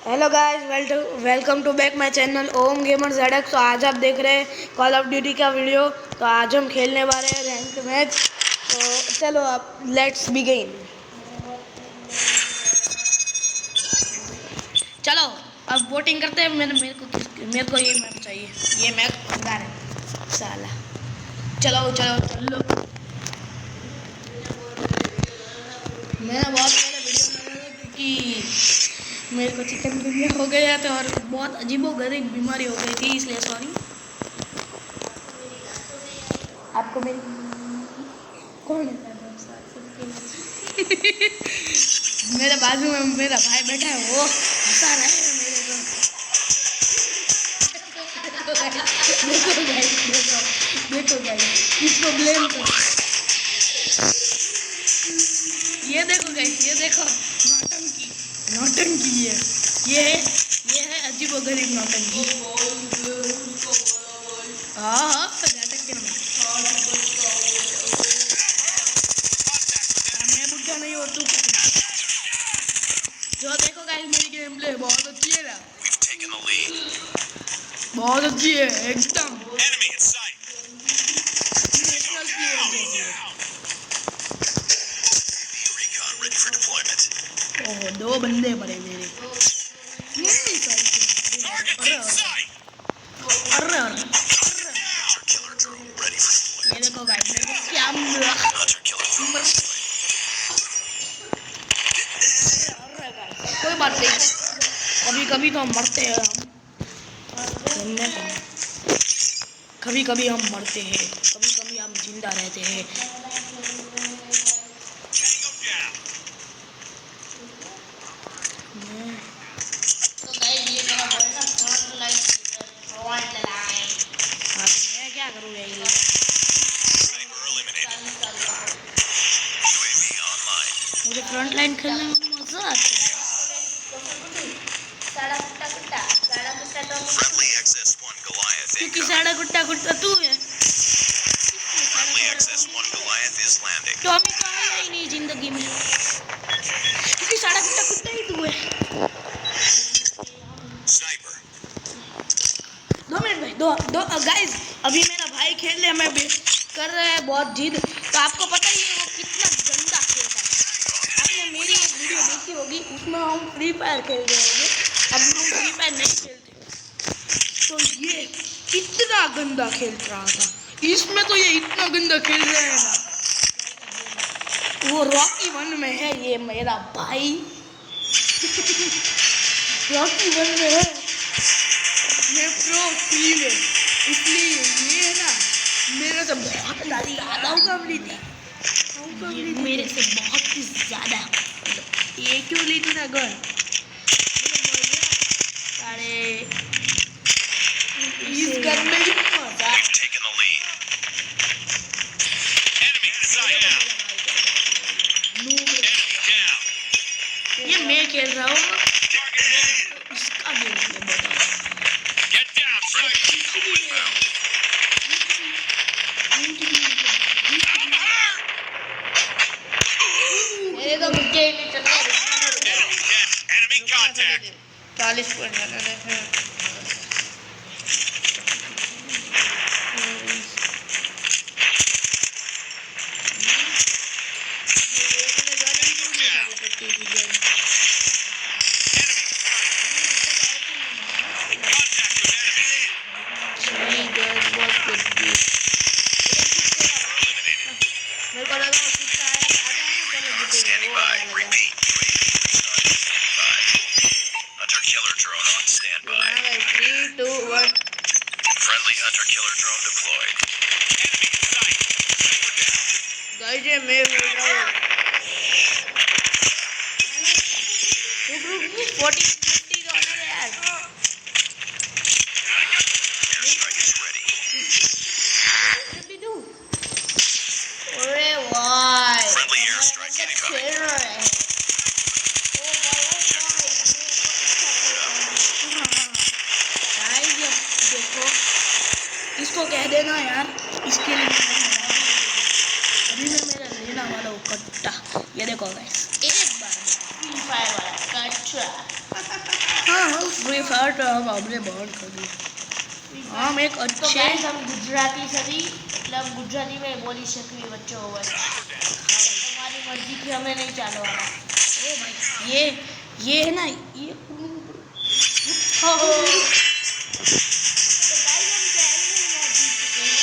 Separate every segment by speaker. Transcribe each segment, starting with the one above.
Speaker 1: Hello guys, welcome to back my channel Om gamer ZX। तो आज आप देख रहे हैं कॉल ऑफ ड्यूटी का वीडियो। तो आज हम खेलने वाले हैं रैंक मैच। तो चलो अब लेट्स बिगिन। चलो अब वोटिंग करते हैं। मेरे को ये मैप चाहिए। ये मैप अंदर है साला। चलो चलो चलो। मैंने बहुत पहले वीडियो बनाया था क्योंकि मेरे को चिकनगुनिया हो गया था और बहुत अजीबोगरीब बीमारी हो गई थी, इसलिए सॉरी। आपको मेरी कौन है? मेरे बाजू में मेरा भाई बैठा है, वो हंसा रहा है मेरे को। देखो गाइस, इसको ब्लेम करो। ये देखो गाइस, ये देखो नौटंकी नौटंकी है। ये है अजीबोगरीब नौटंकी। हाँ नाटक के मैं बुढ़ा नहीं हो तू। जो देखो गाइस, मेरी गेम प्ले बहुत अच्छी है ना, बहुत अच्छी है एकदम। ओह, दो बंदे पड़े मेरे। अरे ये देखो गाइस, मेरे को क्या मिला। कोई बात नहीं, कभी कभी तो हम मरते हैं। कभी कभी हम मरते हैं, कभी कभी हम जिंदा रहते हैं। मैं क्या करूँ ये? मुझे फ्रंट लाइन खेलने में मजा आता है। क्योंकि साड़ा गुट्टा गुट्टा तू है। तो हमें कहा ही नहीं जिंदगी में, क्योंकि साड़ा गुट्टा गुट्टा ही तू है। 2 मिनट भाई, दो गाइस, अभी मेरा भाई खेल रहे, हमें कर रहे हैं बहुत जिद। तो आपको पता ही है वो कितना गंदा खेलता है। आपने मेरी एक वीडियो देखी होगी, उसमें हम फ्री फायर खेल रहे होंगे। अब हम फ्री फायर नहीं खेलते, तो ये कितना गंदा खेल रहा था। इसमें तो ये इतना गंदा खेल रहा है ना। वो रॉकी 1 में है ये मेरा भाई। रॉकी 1 में है, मैं प्रो 3 में। इसलिए ये है ना, मेरे से बहुत ज़्यादा उम्र थी, मेरे से बहुत ही ज़्यादा। ये क्यों ली तूने गन? अरे इस गन में भी मजा। ये मैं खेल रहा हूँ, इसका गेम प्ले बताओ। मेरे तो मुझे नहीं चल रहा। 40 पॉइंट मेरे को लगा कितना है, standing by. Repeat.
Speaker 2: Hunter killer drone on standby.
Speaker 1: 3, 2, 1.
Speaker 2: Friendly hunter killer drone deployed. Enemy in sight.
Speaker 1: Guys ये मैं बोल रहा हूँ, रुक 40-50 का होना है यार।
Speaker 2: Airstrike is ready.
Speaker 1: अरे वाह,
Speaker 2: Friendly airstrike incoming.
Speaker 1: खेल रहे हैं। देखो, इसको कह देना यार, इसके लिए अभी मैं मेरा लेना वाला हूँ कट्टा। ये देखो गाइस, एक बार फ्री फायर वाला कट्टा। हाँ हम फ्री फायर तो हम हमने बहुत खेली हम एक
Speaker 3: તો
Speaker 1: अच्छे
Speaker 3: ગાઈસ हम ગુજરાતી સરી એટલે हम ગુજરાતી में बोली શકવી बच्चों હોય તમારી મરજીથી અમે નહીં ચાલવાના
Speaker 1: ओ भाई ये है ना ये
Speaker 3: તો गाइस हम पहले ही मैच जीत चुके हैं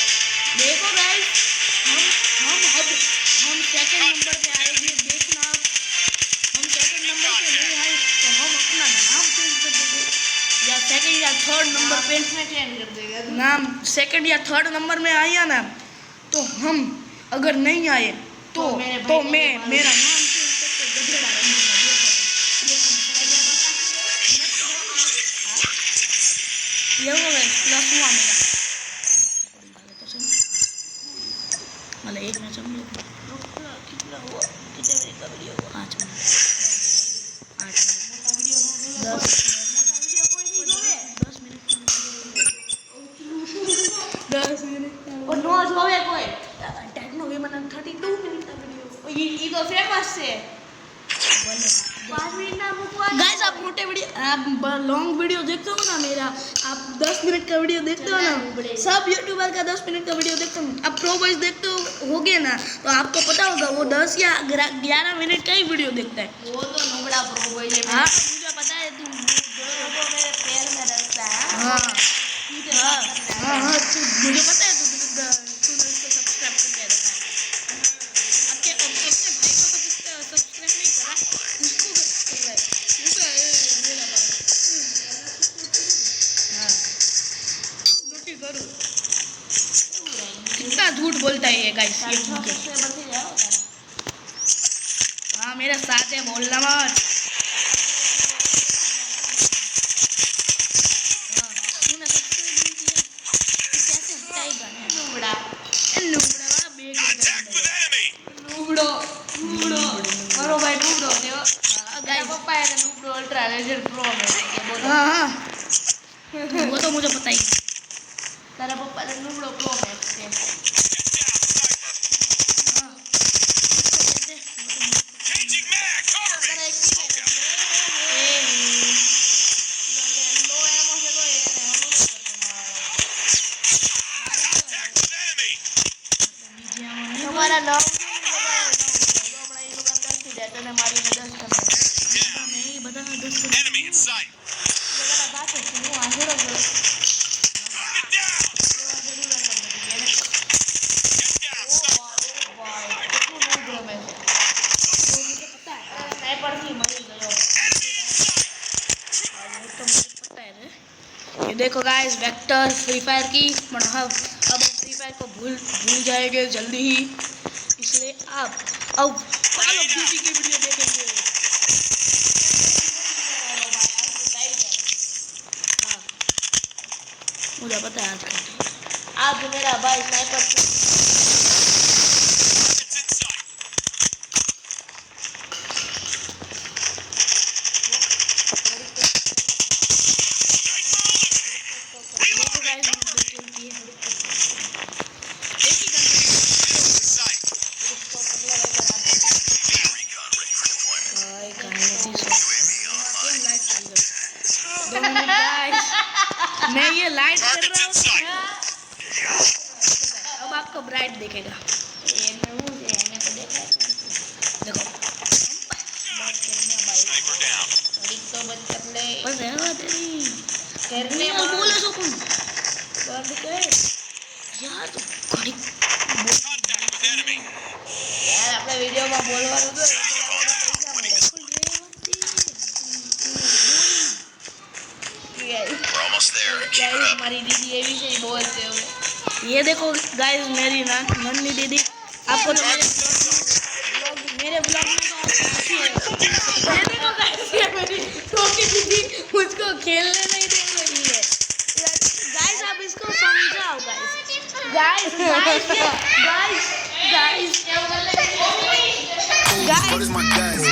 Speaker 1: देखो गाइस हम अब हम सेकंड नंबर पे आएंगे देखना आप हम सेकंड नंबर पे नहीं आए तो हम अपना नाम चेंज कर देंगे या सेकंड या थर्ड नंबर पे
Speaker 3: इसमें चेंज कर देगा
Speaker 1: नाम सेकंड या थर्ड नंबर में आया ना तो हम अगर नहीं आए तो
Speaker 3: तो मेरे भाई
Speaker 1: तो
Speaker 3: को
Speaker 1: मैं
Speaker 3: मालूम।
Speaker 1: मेरा नाम चेंज करके गधेड़ा रखूंगा ये हो गया प्लस हुआ मेरा मतलब एक मैच हम कितना हुआ कितने मिनट का वीडियो हुआ 5 मिनट 8 मिनट 10 10 मिनट
Speaker 3: और नो જોવે કોઈ
Speaker 1: टेक्नो वी मन 32 मिनट का वीडियो
Speaker 3: ઈ તો ફેમસ છે 5 મિનિટના મૂકવા
Speaker 1: गाइस आप मोटे वीडियो आप लॉन्ग वीडियो देखते हो ना मेरा आप 10 मिनट का वीडियो देखते हो ना सब यूट्यूबर का 10 मिनट का वीडियो देखते हो आप प्रो बॉयज देखते होगे ना तो आपको पता होगा वो 10 या 11 मिनट का ही वीडियो देखता है
Speaker 3: वो तो नुबड़ा प्रो बोल है
Speaker 1: हाँ
Speaker 3: मुझे पता है तुम वो मेरे पैर में रखता है
Speaker 1: हाँ
Speaker 3: सीधे
Speaker 1: हाँ
Speaker 3: बात करना है।
Speaker 1: हाँ हाँ मुझे पता है तूने उसको सब्सक्राइब करके रखा है अपने भाई को तो सब्सक्राइब नहीं करा उसको कर रहा है उसका मेरा भाई हाँ नोटी करो कितना झूठ बोलता है ये गाइस ये झूठ है।
Speaker 3: से बंदी जाओ
Speaker 1: हाँ मेरे साथ है बोलना मत हाँ तूने सब्सक्राइब नहीं किया तो कैसे हटाएगा
Speaker 3: नुबड़ा
Speaker 1: नुबड़ा वाला बेग
Speaker 2: Contact with enemy.
Speaker 3: नुबड़ो नुबड़ो मारो भाई नुबड़ो देव
Speaker 1: हाँ
Speaker 3: मेरा
Speaker 1: गाइस
Speaker 3: पप्पा है नुबड़ो अल्ट्रा लेजेंड प्रो में ये बोलो
Speaker 1: हाँ हाँ वो तो मुझे पता ही है।
Speaker 3: तेरा पप्पा ने नुबड़ो प्रो मैक्स है
Speaker 1: हाँ इसको कहते हैं
Speaker 2: Changing mag. Cover me.
Speaker 3: तेरा एक ही है लो एमो से तो ये नहीं हम लोग
Speaker 2: Contact with enemy.
Speaker 3: हमारा नाम हमारा ये लोग अंदर से जाते हैं हमारी मदद करते हैं
Speaker 1: नहीं बता 10
Speaker 2: Enemy in sight.
Speaker 3: जरा बात है सुनो आगे रख लो
Speaker 2: Get down. Get down. Stop.
Speaker 1: ये देखो गाइस वेक्टर फ्री फायर की अब हम फ्री फायर को भूल जाएंगे जल्दी ही इसलिए आप अब कॉल ऑफ ड्यूटी की वीडियो देखेंगे हाँ मुझे पता है आज
Speaker 3: आज मेरा भाई sniper
Speaker 2: It's in sight. In sight. Recon ready for deployment. UAV online.
Speaker 1: मैं ये लाइट कर
Speaker 2: Targets
Speaker 1: रहा
Speaker 2: in sight.
Speaker 1: हूँ अब आपको ब्राइट देखेगा देखो
Speaker 2: Sniper down.
Speaker 1: बस है वो तेरी बोले तो कौन यार तो खड़ी
Speaker 2: Contact with enemy.
Speaker 3: यार अपने वीडियो में बोलવાનું તો
Speaker 2: We're almost there. Keep it up.
Speaker 3: हमारी दीदी ये भी सही बोलते हो
Speaker 1: ये देखो गाइस मेरी नन्ही दीदी आपको तो मेरे ब्लॉग में तो अच्छी है ये देखो गाइस ये मेरी छोटी दीदी मुझको खेलने नहीं दे रही है गाइस आप इसको समझाओ guys guys guys guys
Speaker 4: What is my guys?